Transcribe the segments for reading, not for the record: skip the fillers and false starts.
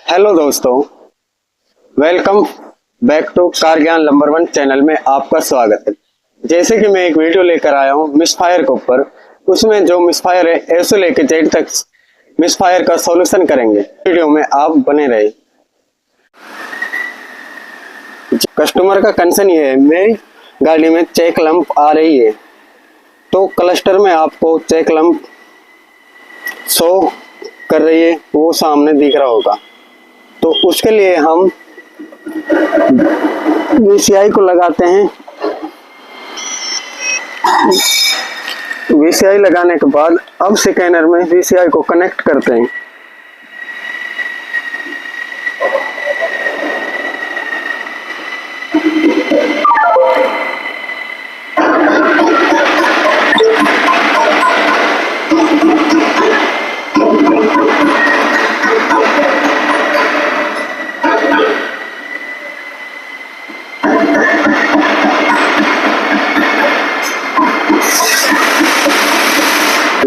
Hello दोस्तों, welcome back to car ज्ञान number 1 channel में आपका स्वागत है। जैसे कि मैं एक वीडियो लेकर आया हूं मिसफायर के ऊपर, उसमें जो मिसफायर है ए से लेकर जेड तक मिसफायर का सॉल्यूशन करेंगे। वीडियो में आप बने रहे। कस्टमर का कंसर्न ये है, मेरी गाड़ी में चेक लंप आ रही है, तो क्लस्टर में आपको चेक लंप शो कर रही है, वो सामने दिख रहा होगा। तो उसके लिए हम VCI को लगाते हैं। VCI लगाने के बाद अब स्कैनर में VCI को कनेक्ट करते हैं।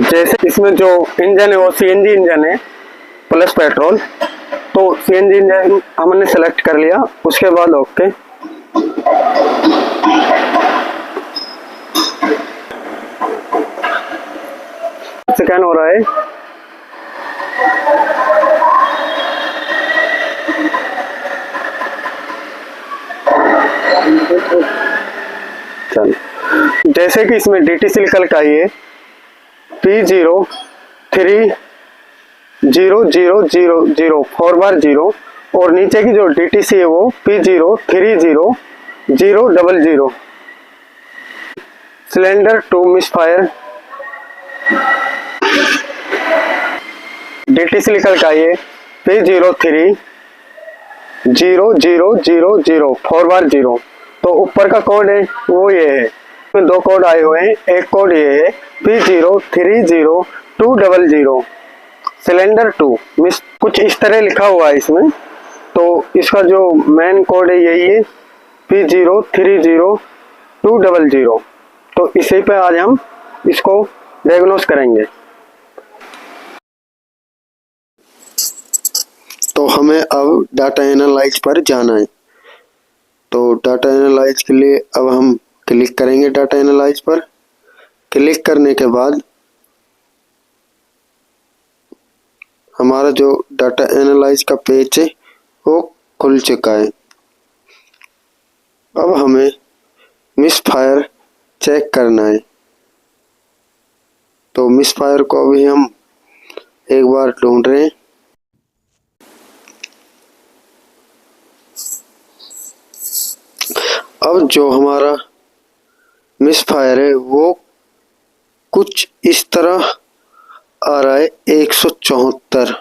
जैसे इसमें जो इंजन है वो CNG इंजन है प्लस पेट्रोल, तो CNG इंजन हमने सेलेक्ट कर लिया। उसके बाद ओके, स्कैन हो रहा है। चल, जैसे कि इसमें DTC निकल का है P030000 4 बार 0, और नीचे की जो DTC है वो P030000। Cylinder to misfire DTC निकल का ये P030000 4 बार 0। तो ऊपर का कोड है वो ये है। इसमें दो कोड आए हुए हैं, एक कोड ये है P030200 सिलेंडर 2 मिस, कुछ इस तरह लिखा हुआ है इसमें। तो इसका जो मेन कोड है यही है P030200। तो इसी पे आज हम इसको डायग्नोस करेंगे। तो हमें अब डाटा एनालाइज पर जाना है। तो डाटा एनालाइज के लिए अब हम क्लिक करेंगे डाटा एनालाइज पर। क्लिक करने के बाद हमारा जो डाटा एनालाइज का पेज है वो खुल चुका है। अब हमें मिसफायर चेक करना है। तो मिसफायर को अभी हम एक बार ढूंढ रहे हैं। अब जो हमारा मिसफायर है वो कुछ इस तरह आ रहा है 174।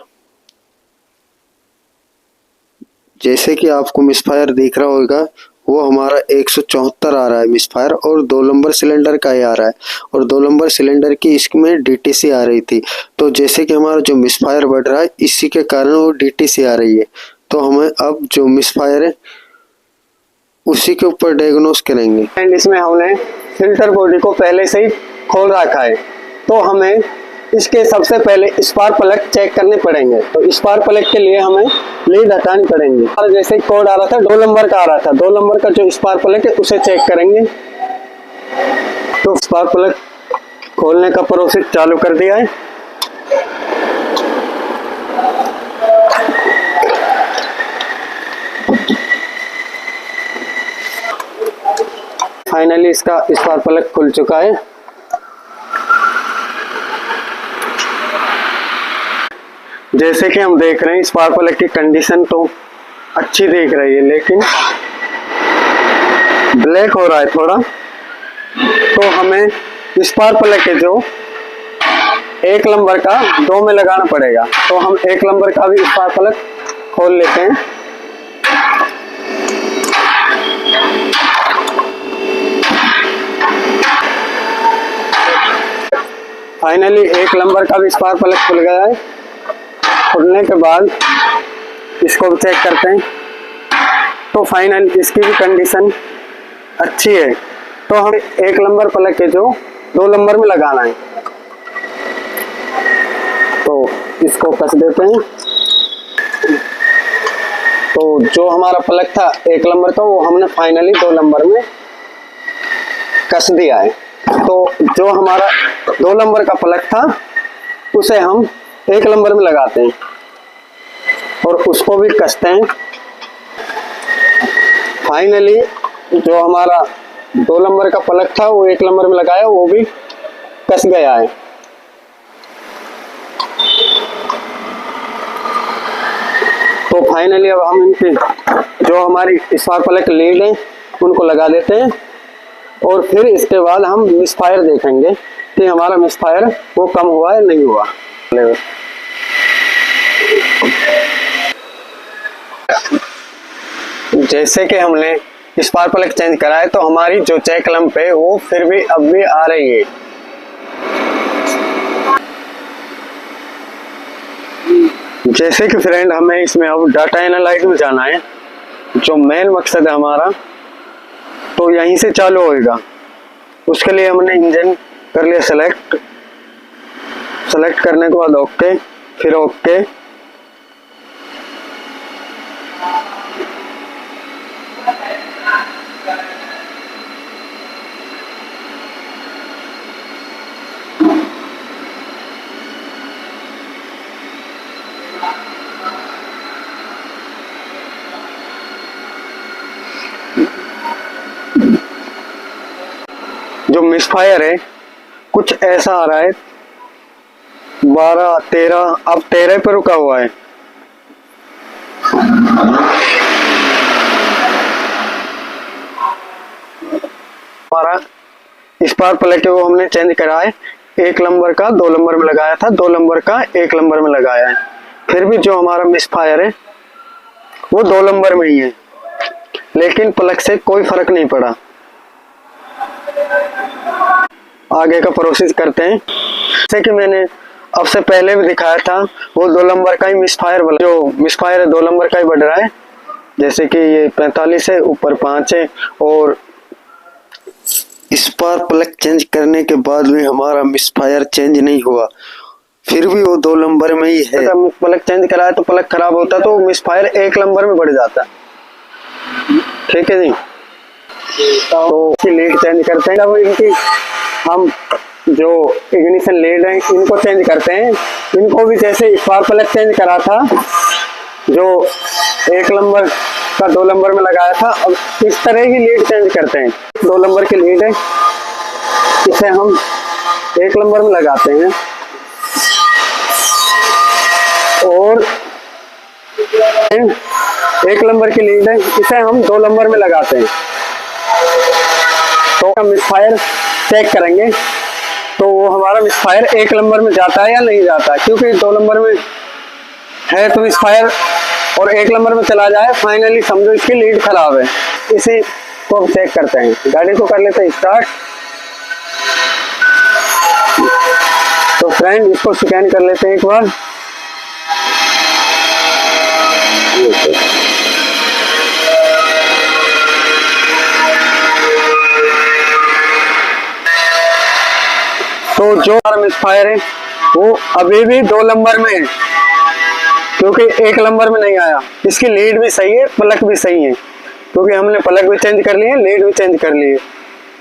जैसे कि आपको मिसफायर दिख रहा होगा, वो हमारा 174 आ रहा है मिसफायर, और 2 नंबर सिलेंडर का ही आ रहा है, और 2 नंबर सिलेंडर की इसमें DTC आ रही थी। तो जैसे कि हमारा जो मिसफायर बढ़ रहा है, इसी के कारण वो DTC आ रही है। तो हमें अब जो मिसफायर है उसी के ऊपर डायग्नोस करेंगे। एंड इसमें हमने फिल्टर बॉडी को पहले से ही खोल रखा है, तो हमें इसके सबसे पहले स्पार्क प्लग चेक करने पड़ेंगे। तो स्पार्क प्लग के लिए हमें लीड हटानी पड़ेंगे। और जैसे कोड आ रहा था 2 नंबर का आ रहा था, 2 नंबर का जो स्पार्क प्लग है उसे चेक करेंगे। तो स्पार्क प्लग खोलने का प्रोसेस चालू कर दिया है। फाइनली इसका स्पार्क प्लग खुल चुका है। जैसे कि हम देख रहे हैं स्पार्क प्लग की कंडीशन तो अच्छी दिख रही है, लेकिन ब्लैक हो रहा है थोड़ा। तो हमें स्पार्क प्लग के जो 1 नंबर का 2 में लगाना पड़ेगा। तो हम 1 नंबर का भी स्पार्क प्लग खोल लेते हैं। फाइनली 1 नंबर का भी स्पार्क प्लग खुल गया है। खुलने के बाद इसको भी चेक करते हैं। तो फाइनल इसकी भी कंडीशन अच्छी है। तो हम 1 नंबर प्लग के जो 2 नंबर में लगाना है, तो इसको कस देते हैं। तो जो हमारा प्लग था 1 नंबर का वो हमने फाइनली 2 नंबर में कस दिया है। तो जो हमारा 2 नंबर का प्लग था उसे हम 1 नंबर में लगाते हैं और उसको भी कसते हैं। फाइनली जो हमारा 2 नंबर का प्लग था वो 1 नंबर में लगाया, वो भी कस गया है। तो फाइनली अब हम इनकी जो हमारी स्पार्क प्लग लीड है उनको लगा देते हैं और फिर इसके बाद हम मिसफायर देखेंगे कि हमारा मिसफायर वो कम हुआ है नहीं हुआ। जैसे कि हमने स्पार्क प्लग चेंज करा है तो हमारी जो चेक लंप है वो फिर भी अब भी आ रही है। जैसे कि फ्रेंड हमें इसमें अब डाटा एनालाइज में जाना है, जो मेन मकसद है हमारा, तो यहीं से चालू होएगा। उसके लिए हमने इंजन कर लिया सेलेक्ट करने के बाद ओके, फिर ओके। जो मिसफायर है कुछ ऐसा आ रहा है 12, 13, अब 13 पे रुका हुआ है। हमारा स्पार्क प्लग वो हमने चेंज करा है, 1 नंबर का 2 नंबर में लगाया था, 2 नंबर का 1 नंबर में लगाया है। फिर भी जो हमारा मिसफायर है वो 2 नंबर में ही है, लेकिन प्लग से कोई फर्क नहीं पड़ा। आगे का प्रोसेस करते हैं। जैसे कि मैंने अब से पहले भी दिखाया था वो 2 नंबर का ही मिसफायर, जो मिसफायर है 2 नंबर का ही बढ़ रहा है। जैसे कि ये 45 है, ऊपर 5 है। और स्पार्क प्लग चेंज करने के बाद भी हमारा मिसफायर चेंज नहीं हुआ, फिर भी वो 2 नंबर में ही है। अगर प्लग चेंज कराया तो प्लग खराब होता तो मिसफायर 1 नंबर में बढ़ जाता। ठीक है जी। तो लीड चेंज करते हैं। अब इनकी हम जो इग्निशन लीड है इनको चेंज करते हैं। इनको भी जैसे स्पार्क प्लग चेंज करा था, जो 1 नंबर का 2 नंबर में लगाया था, अब इस तरह की लीड चेंज करते हैं। 2 नंबर की लीड है, इसे हम 1 नंबर में लगाते हैं और 1 नंबर की लीड है, इसे हम 2 नंबर में लगाते हैं। तो हम मिसफायर चेक करेंगे तो वो हमारा मिसफायर 1 नंबर में जाता है या नहीं जाता है, क्योंकि 2 नंबर में है तो मिसफायर और 1 नंबर में चला जाए, फाइनली समझो इसकी लीड खराब है। इसी को हम चेक करते हैं। गाड़ी को कर लेते हैं स्टार्ट। तो फ्रेंड इसको स्कैन कर लेते हैं एक बार। तो जो हमारा मिसफायर है वो अभी भी 2 नंबर में है, क्योंकि 1 नंबर में नहीं आया। इसकी लीड भी सही है, प्लग भी सही है, क्योंकि हमने प्लग भी चेंज कर लिए, लीड भी चेंज कर लिए।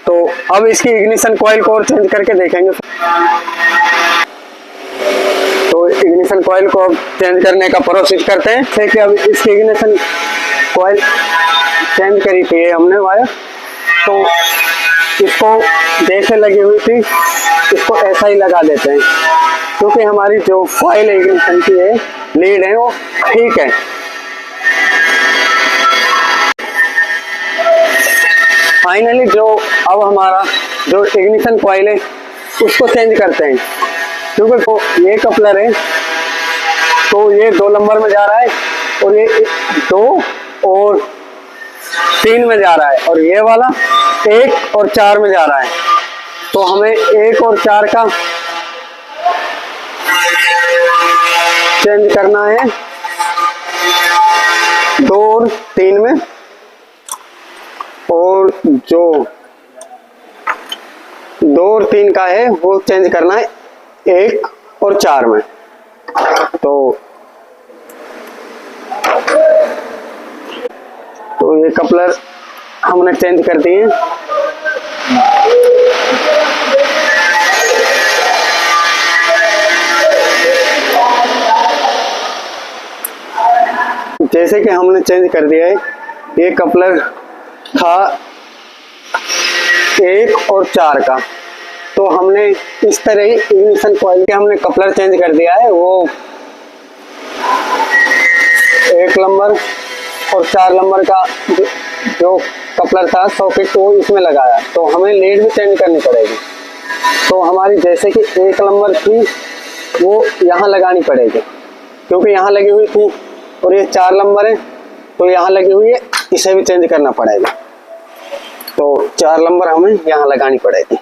तो अब इसकी इग्निशन कॉइल को और चेंज करके देखेंगे। तो इग्निशन कॉइल को अब चेंज करने का प्रोसेस करते हैं। ठीक है, अब इसकी इग्निशन कॉइल चेंज करी थी हमने वायर, तो इसको जैसे लगी हुई थी इसको ऐसा ही लगा देते हैं, क्योंकि हमारी जो कॉइल इग्निशन की है, लीड है, वो ठीक है। फाइनली जो अब हमारा जो इग्निशन कॉइल है उसको चेंज करते हैं, क्योंकि तो ये कपलर है तो ये 2 नंबर में जा रहा है और ये 2 और 3 में जा रहा है, और ये वाला 1 और 4 में जा रहा है। तो हमें 1 और 4 का चेंज करना है 2 और 3 में, और जो 2 और 3 का है वो चेंज करना है 1 और 4 में। तो ये कपलर हमने चेंज कर दिए। जैसे कि हमने चेंज कर दिया है, ये कपलर था 1 और 4 का, तो हमने इस तरह ही इग्निशन कॉइल के हमने कपलर चेंज कर दिया है। वो 1 नंबर और 4 नंबर का जो कपलर था सॉकेट वो इसमें लगाया, तो हमें लीड भी चेंज करनी पड़ेगी। तो हमारी जैसे कि 1 नंबर थी वो यहाँ लगानी पड़ेगी, क्योंकि यहाँ लगी हुई थी, और ये 4 नंबर है तो यहाँ लगी हुई है, इसे भी चेंज करना पड़ेगा। तो 4 नंबर हमें यहाँ लगानी पड़ेगी।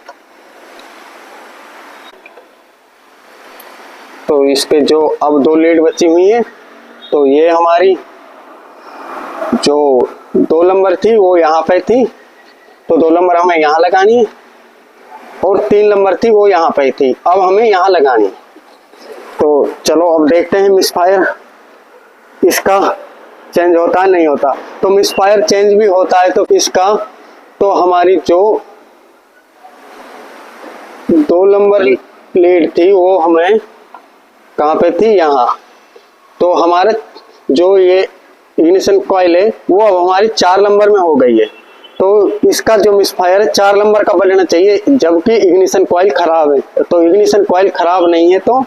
तो इसके जो अब 2 लीड बची हुई है, तो ये हमारी जो 2 नंबर थी वो यहाँ पे थी, तो 2 नंबर हमें यहाँ लगानी है, और 3 नंबर थी वो यहाँ पे थी, अब हमें यहाँ लगानी है। तो चलो अब देखते हैं मिसफायर इसका चेंज होता है नहीं होता। तो मिसफायर चेंज भी होता है तो इसका, तो हमारी जो 2 नंबर लीड थी वो हमें कहाँ पे थी, यहाँ। तो हमारे जो ये इग्निशन कॉइल है वो अब हमारी 4 नंबर में हो गई है, तो इसका जो मिसफायर है 4 नंबर का बनना चाहिए, जबकि इग्निशन कॉइल खराब है। तो इग्निशन कॉइल खराब नहीं है तो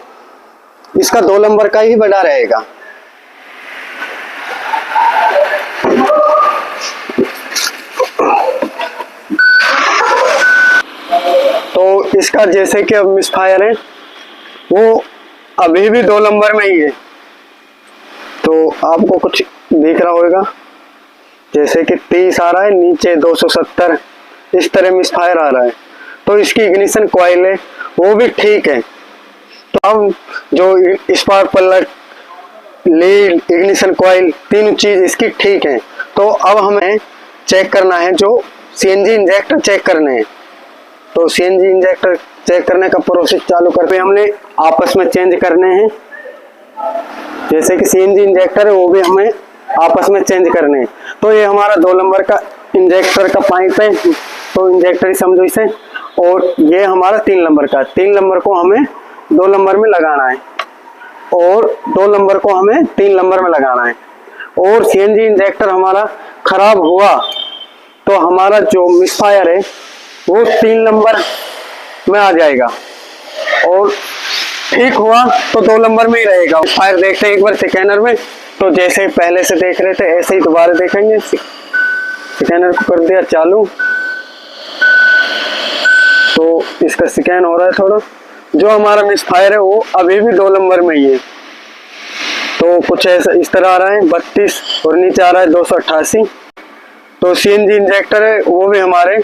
इसका 2 नंबर का ही बना रहेगा। तो इसका जैसे कि अब मिसफायर है वो अभी भी 2 नंबर में ही है, तो आपको कुछ दिख रहा होगा, जैसे कि 30 आ रहा है, नीचे 270 इस तरह मिसफायर आ रहा है। तो इसकी इग्निशन कॉइल है वो भी ठीक है। तो अब जो spark plug, lead, ignition coil तीनों चीज इसकी ठीक है। तो अब हमें चेक करना है, जो सीएनजी इंजेक्टर चेक करने हैं। तो सीएनजी इंजेक्टर चेक करने का प्रोसेस चालू करते हैं, हमने आपस में चेंज करने हैं। जैसे कि सीएनजी इंजेक्टर है वो भी हमें आपस में चेंज करने हैं। तो ये हमारा 2 नंबर का इंजेक्टर का पाइप है, तो इंजेक्टर ही समझो इसे, और ये हमारा 3 नंबर का, 3 नंबर को हमें 2 नंबर में लगाना है, और 2 नंबर को हमें 3 नंबर में लगाना है। और सीएनजी इंजेक्टर हमारा खराब हुआ तो हमारा जो मिसफायर है वो 3 नंबर में आ जाएगा, और ठीक हुआ तो 2 नंबर में ही रहेगा। फायर देखते हैं एक बार स्कैनर में। तो जैसे पहले से देख रहे थे ऐसे ही दोबारा देखेंगे। स्कैनर को कर दिया चालू, तो इसका स्कैन हो रहा है थोड़ा। जो हमारा मिसफायर है वो अभी भी 2 नंबर में ही है। तो कुछ ऐसा इस तरह आ रहा है 32, और नीचे आ रहा है 288। तो सीएनजी इंजेक्टर है वो भी हमारे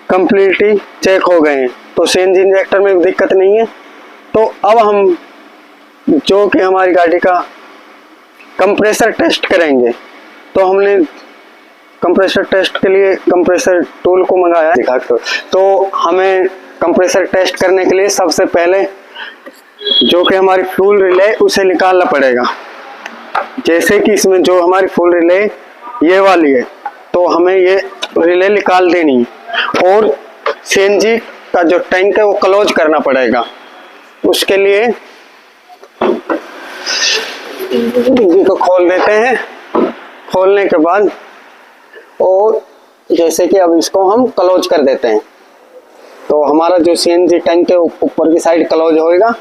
कंप्लीटली चेक हो गए हैं, तो सीएनजी इंजेक्टर में दिक्कत नहीं है। तो अब हम जो कि हमारी गाड़ी का कंप्रेसर टेस्ट करेंगे, तो हमने कंप्रेसर टेस्ट के लिए कंप्रेसर टूल को मंगाया दिखा कर। तो हमें कंप्रेसर टेस्ट करने के लिए सबसे पहले जो कि हमारी फ्यूल रिले उसे निकालना पड़ेगा। जैसे कि इसमें जो हमारी फ्यूल रिले ये वाली है, तो हमें ये रिले निकाल देनी है, और सीएनजी का जो टैंक है वो क्लोज करना पड़ेगा। उसके लिए डिग्गी को खोल देते हैं। खोलने के बाद और जैसे कि अब इसको हम क्लोज कर देते हैं, तो हमारा जो सीएनजी टैंक है ऊपर की साइड क्लोज होएगा।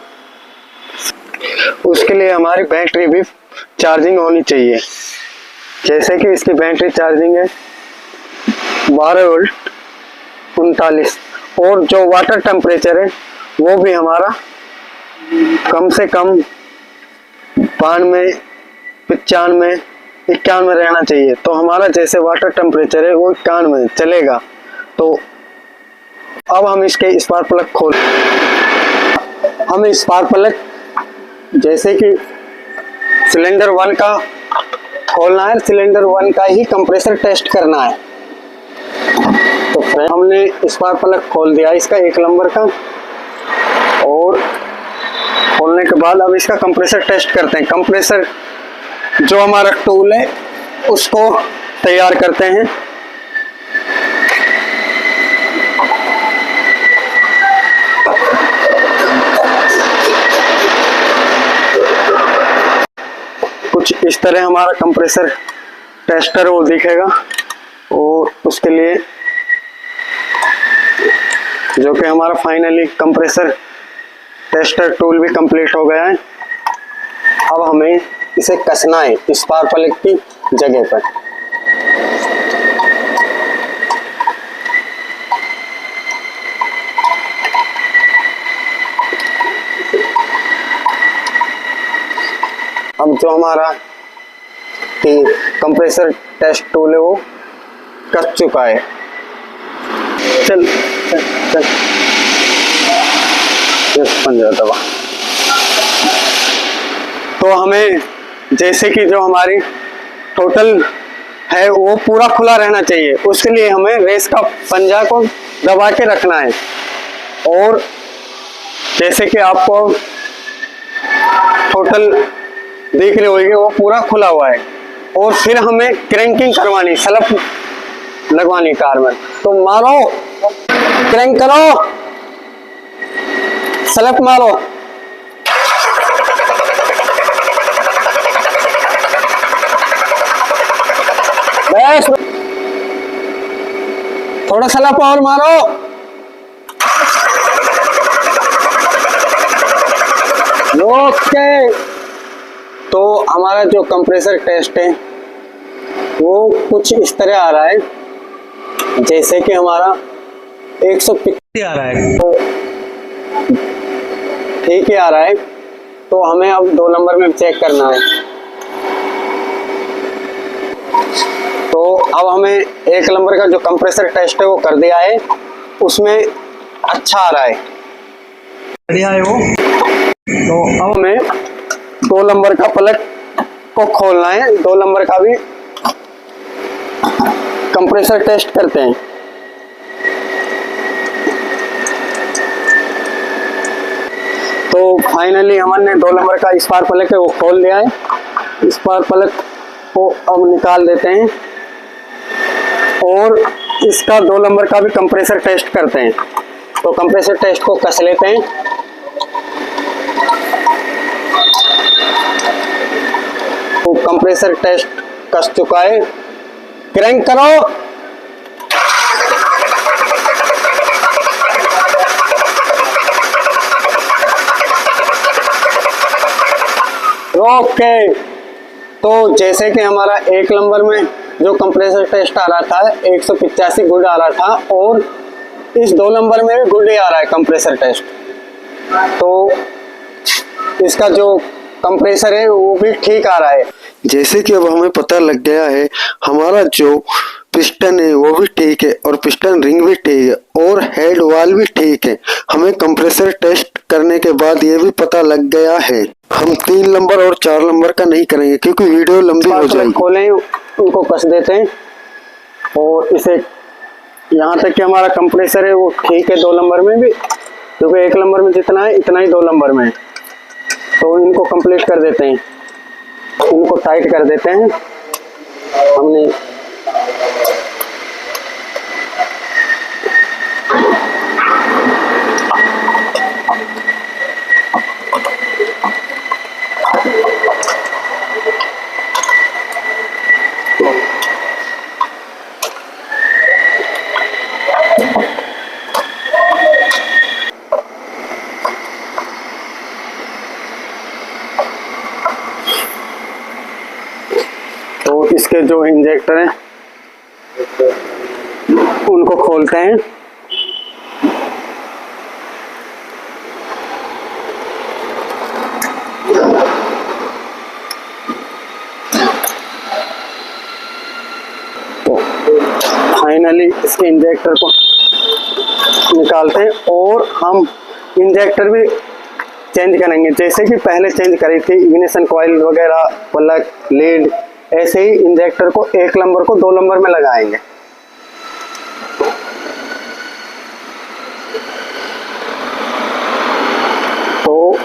उसके लिए हमारी बैटरी भी चार्जिंग होनी चाहिए। जैसे कि इसकी बैटरी चार्जिंग है 12 वोल्ट 39, और जो वाटर टेम्परेचर है वो भी हमारा कम से कम 92, 95, 91 रहना चाहिए। तो हमारा जैसे वाटर टेम्परेचर है वो 91 चलेगा। तो अब हम इसके स्पार्क प्लग खोल, हम स्पार्क प्लग जैसे कि सिलेंडर 1 का खोलना है, सिलेंडर 1 का ही कंप्रेसर टेस्ट करना है। तो फ्रेंड हमने स्पार्क प्लग खोल दिया इसका 1 नंबर का, और खोलने के बाद अब इसका कंप्रेसर टेस्ट करते हैं। कंप्रेसर जो हमारा टूल है उसको तैयार करते हैं। कुछ इस तरह हमारा कंप्रेसर टेस्टर वो दिखेगा, और उसके लिए जो कि हमारा फाइनली कंप्रेसर टेस्टर टूल भी कंप्लीट हो गया है। अब हमें इसे कसना है स्पार्क प्लग की जगह पर। अब जो हमारा कंप्रेसर टेस्ट टूल है वो कस चुका है। चल चल चल बन जाता हुआ। तो हमें जैसे कि जो हमारी टोटल है वो पूरा खुला रहना चाहिए, उसके लिए हमें रेस का पंजा को दबा के रखना है। और जैसे कि आपको टोटल देख रहे होंगे वो पूरा खुला हुआ है, और फिर हमें क्रैंकिंग करवानी, स्लप लगवानी कार में। तो मारो, क्रैंक करो, स्लप मारो। बस थोड़ा स्लप और मारो। ओके, तो हमारा जो कंप्रेसर टेस्ट है वो कुछ इस तरह आ रहा है, जैसे कि हमारा 185 आ रहा है, तो ठीक ही आ रहा है। तो हमें अब 2 नंबर में चेक करना है। तो अब हमें 1 नंबर का जो कंप्रेसर टेस्ट है वो कर दिया है, उसमें अच्छा आ रहा है, बढ़िया है वो। तो अब हमें 2 नंबर का प्लग को खोलना है। 2 नंबर का भी कंप्रेसर टेस्ट करते हैं। तो फाइनली हमने 2 नंबर का स्पार्क प्लग है वो खोल दिया है। स्पार्क प्लग को अब निकाल देते हैं, और इसका 2 नंबर का भी कंप्रेसर टेस्ट करते हैं। तो कंप्रेसर टेस्ट को कस लेते हैं। तो कंप्रेसर टेस्ट कस चुका है, क्रैंक करो। ओके, तो जैसे कि हमारा 1 नंबर में जो कंप्रेसर टेस्ट आ रहा था 185 गुड आ रहा था, और इस 2 नंबर में भी गुड ही आ रहा है कंप्रेसर टेस्ट। तो इसका जो कंप्रेसर है वो भी ठीक आ रहा है। जैसे कि अब हमें पता लग गया है हमारा जो पिस्टन है वो भी ठीक है, और पिस्टन रिंग भी ठीक है, और हेड वाल भी ठीक है। हमें कंप्रेसर टेस्ट करने के बाद ये भी पता लग गया है। हम 3 नंबर और 4 नंबर का नहीं करेंगे क्योंकि वीडियो लंबी हो जाएगी। खोलें, उनको कस देते हैं, और इसे यहाँ तक कि हमारा कंप्रेसर है वो ठीक है 2 नंबर में भी, क्योंकि 1 नंबर में जितना है इतना ही 2 नंबर में है। तो इनको कंप्लीट कर देते हैं, इनको टाइट कर देते हैं हमने। तो इसके जो इंजेक्टर हैं उनको खोलते हैं। तो फाइनली इसके इंजेक्टर को निकालते हैं, और हम इंजेक्टर भी चेंज करेंगे, जैसे कि पहले चेंज करी थी इग्निशन कॉइल वगैरह, प्लग, लीड, ऐसे ही इंजेक्टर को 1 नंबर को 2 नंबर में लगाएंगे। तो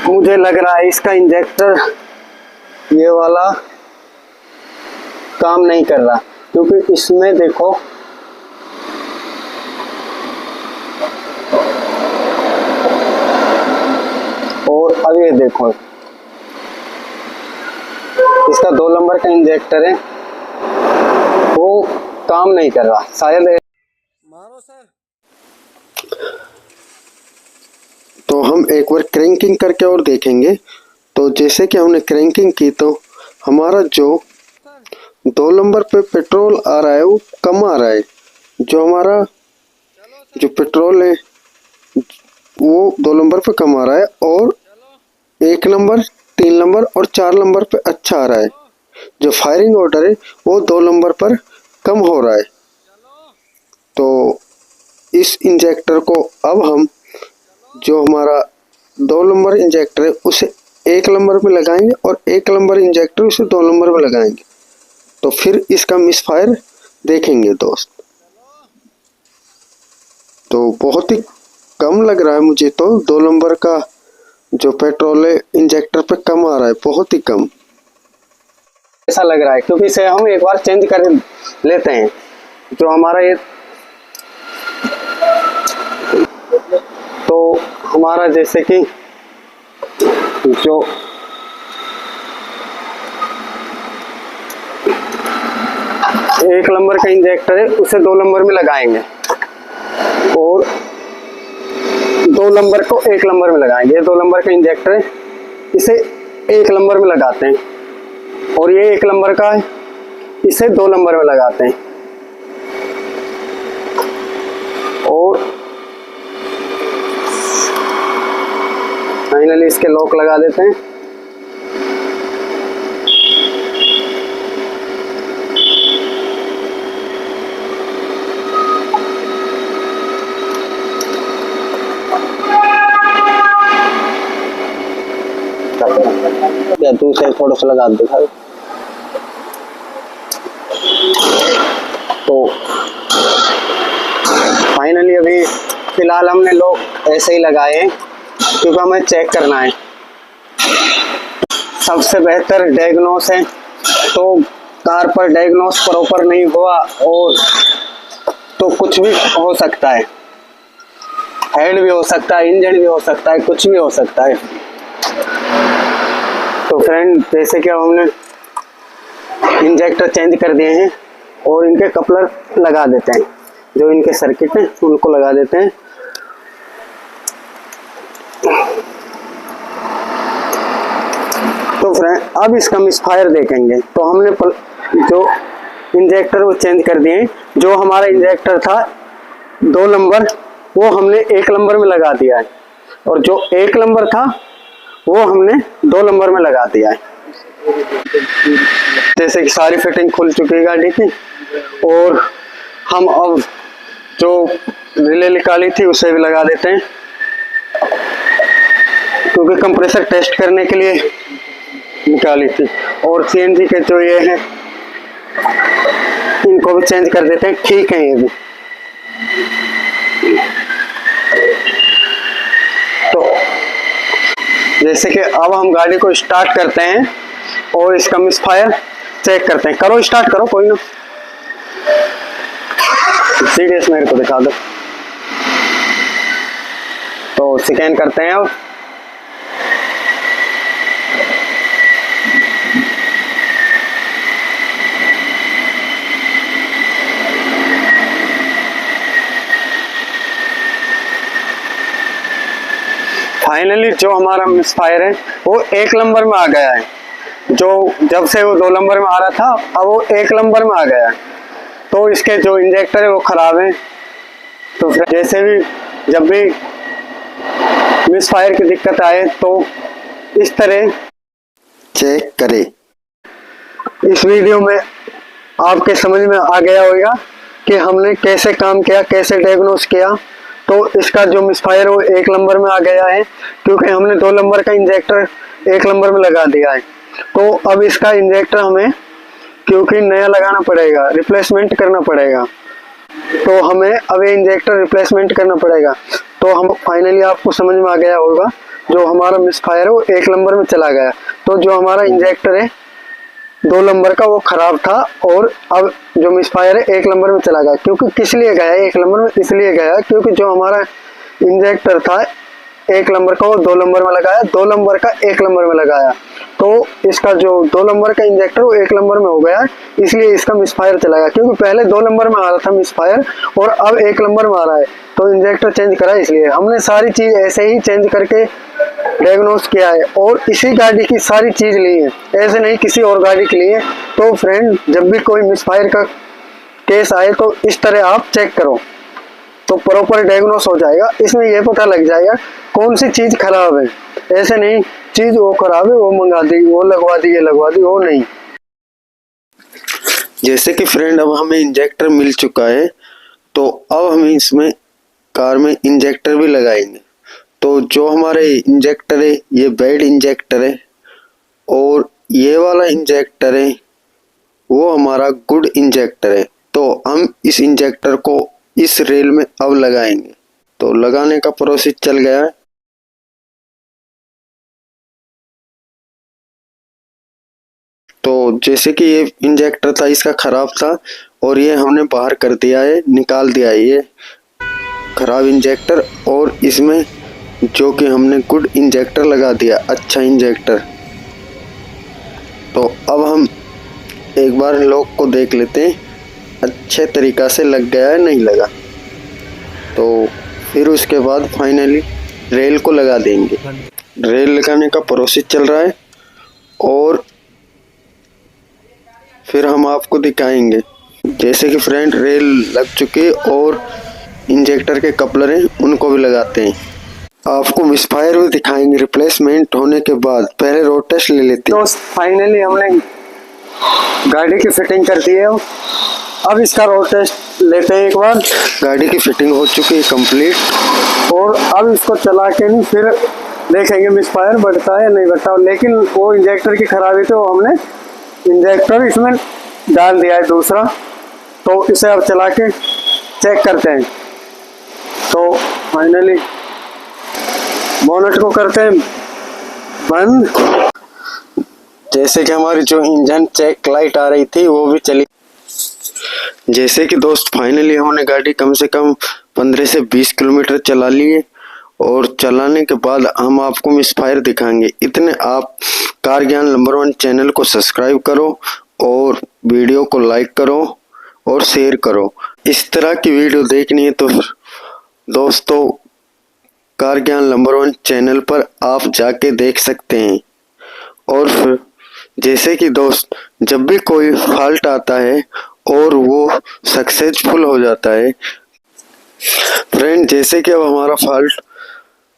मुझे लग रहा है इसका इंजेक्टर ये वाला काम नहीं कर रहा, क्योंकि इसमें देखो और अब ये देखो इसका 2 नंबर का इंजेक्टर है वो काम नहीं कर रहा, शायद मारो सर। तो हम एक बार क्रैंकिंग करके और देखेंगे। तो जैसे कि हमने क्रैंकिंग की तो हमारा जो 2 नंबर पे पेट्रोल आ रहा है वो कम आ रहा है। जो हमारा जो पेट्रोल है वो 2 नंबर पे कम आ रहा है और 1 नंबर, 3 नंबर और 4 नंबर पे अच्छा आ रहा है। जो फायरिंग ऑर्डर है वो 2 नंबर पर कम हो रहा है। तो इस इंजेक्टर को अब हम जो हमारा 2 नंबर इंजेक्टर है उसे 1 नंबर में लगाएंगे और 1 नंबर इंजेक्टर उसे 2 नंबर में लगाएंगे, तो फिर इसका मिसफायर देखेंगे दोस्त। तो बहुत ही कम लग रहा है मुझे, तो 2 नंबर का जो पेट्रोल है इंजेक्टर पे कम आ रहा है, बहुत ही कम ऐसा लग रहा है, क्योंकि इसे हम एक बार चेंज कर लेते हैं। जो हमारा ये तो हमारा जैसे कि जो 1 नंबर का इंजेक्टर है उसे 2 नंबर में लगाएंगे और 2 नंबर को 1 नंबर में लगाएंगे। 2 नंबर का इंजेक्टर है इसे 1 नंबर में लगाते हैं और ये 1 नंबर का है इसे 2 नंबर में लगाते हैं और फाइनली इसके लॉक लगा देते हैं। या दूसरे थोड़ा सा लगा दिखा। तो फाइनली अभी फिलहाल हमने लॉक ऐसे ही लगाए हैं क्योंकि हमें चेक करना है। सबसे बेहतर डायग्नोस है, तो कार पर डायग्नोस प्रॉपर नहीं हुआ और तो कुछ भी हो सकता है, हेड भी हो सकता है, इंजन भी हो सकता है, कुछ भी हो सकता है। तो फ्रेंड जैसे कि हमने इंजेक्टर चेंज कर दिए हैं और इनके कपलर लगा देते हैं, जो इनके सर्किट हैं उनको लगा देते हैं। तो फ्रेंड अब इसका मिसफायर देखेंगे। तो हमने जो इंजेक्टर वो चेंज कर दिए, जो हमारा इंजेक्टर था 2 नंबर वो हमने 1 नंबर में लगा दिया है और जो 1 नंबर था वो हमने 2 नंबर में लगा दिया है। जैसे कि सारी फिटिंग खुल चुकी है गाड़ी की और हम अब जो रिले निकाली थी उसे भी लगा देते हैं, क्योंकि कंप्रेसर टेस्ट करने के लिए निकाली थी। और सीएनजी के जो ये हैं इनको भी चेंज कर देते हैं, ठीक है ये भी। तो जैसे कि अब हम गाड़ी को स्टार्ट करते हैं और इसका मिसफायर चेक करते हैं। करो स्टार्ट करो, कोई ना सीरियस मेरे को दिखा दो। तो स्कैन करते हैं अब। फाइनली जो हमारा मिसफायर है वो 1 नंबर में आ गया है। जो जब से वो 2 नंबर में आ रहा था अब वो 1 नंबर में आ गया है। तो इसके जो इंजेक्टर है वो खराब है। तो जैसे भी जब भी मिसफायर की दिक्कत आए तो इस तरह चेक करें। इस वीडियो में आपके समझ में आ गया होगा कि हमने कैसे काम किया, कैसे डायग्नोस किया। तो इसका जो मिसफायर वो 1 नंबर में आ गया है क्योंकि हमने 2 नंबर का इंजेक्टर 1 नंबर में लगा दिया है। तो अब इसका इंजेक्टर हमें क्योंकि नया लगाना पड़ेगा, रिप्लेसमेंट करना पड़ेगा। तो हमें अब ये इंजेक्टर रिप्लेसमेंट करना पड़ेगा। तो हम फाइनली आपको समझ में आ गया होगा जो हमारा मिसफायर है वो 1 नंबर में चला गया। तो जो हमारा इंजेक्टर है 2 नंबर का वो खराब था और अब जो मिसफायर है 1 नंबर में चला गया। क्योंकि किस लिए गया 1 नंबर में, इसलिए गया क्योंकि जो हमारा इंजेक्टर था 1 नंबर का वो 2 नंबर में लगाया, 2 नंबर का 1 नंबर में लगाया, तो इसका जो 2 नंबर का इंजेक्टर वो 1 नंबर में हो गया, इसलिए इसका मिसफायर चला गया। क्योंकि पहले 2 नंबर में आ रहा था मिसफायर और अब 1 नंबर में आ रहा है, तो इंजेक्टर चेंज करा, इसलिए हमने सारी चीज ऐसे ही चेंज करके डायग्नोस किया है और इसी गाड़ी की सारी चीज ली है, ऐसे नहीं किसी और गाड़ी के लिए। तो फ्रेंड, जब भी कोई मिसफायर का केस आए तो इस तरह आप चेक करो, तो प्रॉपर डायग्नोस हो जाएगा। इसमें यह पता लग जाएगा कौन सी चीज खराब है, ऐसे नहीं चीज वो खराब है वो मंगा दी, वो लगवा दी, ये लगवा दी, वो नहीं। जैसे कि फ्रेंड अब हमें इंजेक्टर मिल चुका है, तो अब हम इसमें कार में इंजेक्टर भी लगाएंगे। तो जो हमारे इंजेक्टर है ये बेड इंजेक्टर है और ये वाला इंजेक्टर है वो हमारा गुड इंजेक्टर है। तो हम इस इंजेक्टर को इस रेल में अब लगाएंगे। तो लगाने का प्रोसेस चल गया है। तो जैसे कि ये इंजेक्टर था इसका खराब था और ये हमने बाहर कर दिया है, निकाल दिया है ये खराब इंजेक्टर, और इसमें जो कि हमने गुड इंजेक्टर लगा दिया, अच्छा इंजेक्टर। तो अब हम एक बार लॉक को देख लेते हैं अच्छे तरीक़ा से लग गया है नहीं लगा, तो फिर उसके बाद फाइनली रेल को लगा देंगे। रेल लगाने का प्रोसेस चल रहा है और फिर हम आपको दिखाएंगे। जैसे कि फ्रेंड रेल लग चुकी है और इंजेक्टर के कपलर हैं उनको भी लगाते हैं। आपको मिसफायर भी दिखाएंगे रिप्लेसमेंट होने के बाद। पहले रोड टेस्ट ले लेते हैं। तो फाइनली हमने गाड़ी की फिटिंग कर दी है, अब इसका रोड टेस्ट लेते हैं एक बार। गाड़ी की फिटिंग हो चुकी है कंप्लीट और अब इसको चला के नहीं फिर देखेंगे मिसफायर बढ़ता है या नहीं बढ़ता। लेकिन वो इंजेक्टर की खराबी थी, वो हमने इंजेक्टर इसमें डाल दिया है दूसरा, तो इसे अब चला के चेक करते हैं। तो फाइनली बोनट को करते हैं बंद। जैसे कि हमारी जो इंजन चेक लाइट आ रही थी वो भी चली। जैसे कि दोस्त फाइनली हमने गाड़ी कम से कम 15 से 20 किलोमीटर चला लिए और चलाने के बाद हम आपको मिसफायर दिखाएंगे। इतने आप कार ज्ञान नंबर 1 चैनल को सब्सक्राइब करो और वीडियो को लाइक करो और शेयर करो। इस तरह की वीडियो देखनी है तो दोस्तों कार ज्ञान नंबर 1 चैनल पर आप जाके देख सकते हैं। और फिर जैसे कि दोस्त जब भी कोई फॉल्ट आता है और वो सक्सेसफुल हो जाता है फ्रेंड, जैसे कि अब हमारा फॉल्ट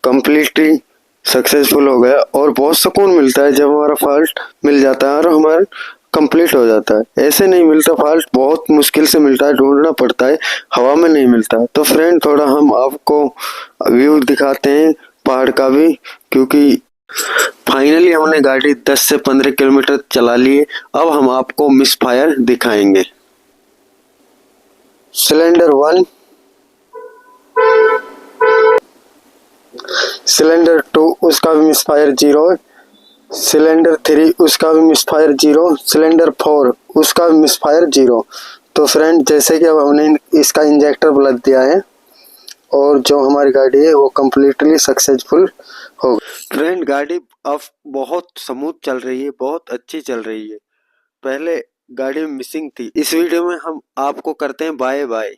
कंप्लीटली सक्सेसफुल हो गया और बहुत सुकून मिलता है जब हमारा फॉल्ट मिल जाता है और हमारा कंप्लीट हो जाता है। ऐसे नहीं मिलता फॉल्ट, बहुत मुश्किल से मिलता है, ढूंढना पड़ता है, हवा में नहीं मिलता। तो फ्रेंड थोड़ा हम आपको व्यू दिखाते हैं पहाड़ का भी, क्योंकि फाइनली हमने गाड़ी 10 से 15 किलोमीटर चला लिए। अब हम आपको मिसफायर दिखाएंगे। सिलेंडर 1, सिलेंडर 2 उसका भी मिसफायर 0, सिलेंडर 3 उसका भी मिसफायर 0, सिलेंडर 4 उसका भी मिसफायर 0। तो फ्रेंड जैसे कि अब हमने इसका इंजेक्टर बदल दिया है और जो हमारी गाड़ी है वो कम्प्लीटली सक्सेसफुल हो गई। फ्रेंड गाड़ी अब बहुत स्मूथ चल रही है, बहुत अच्छी चल रही है। पहले गाड़ी में मिसिंग थी। इस वीडियो में हम आपको करते हैं बाय बाय।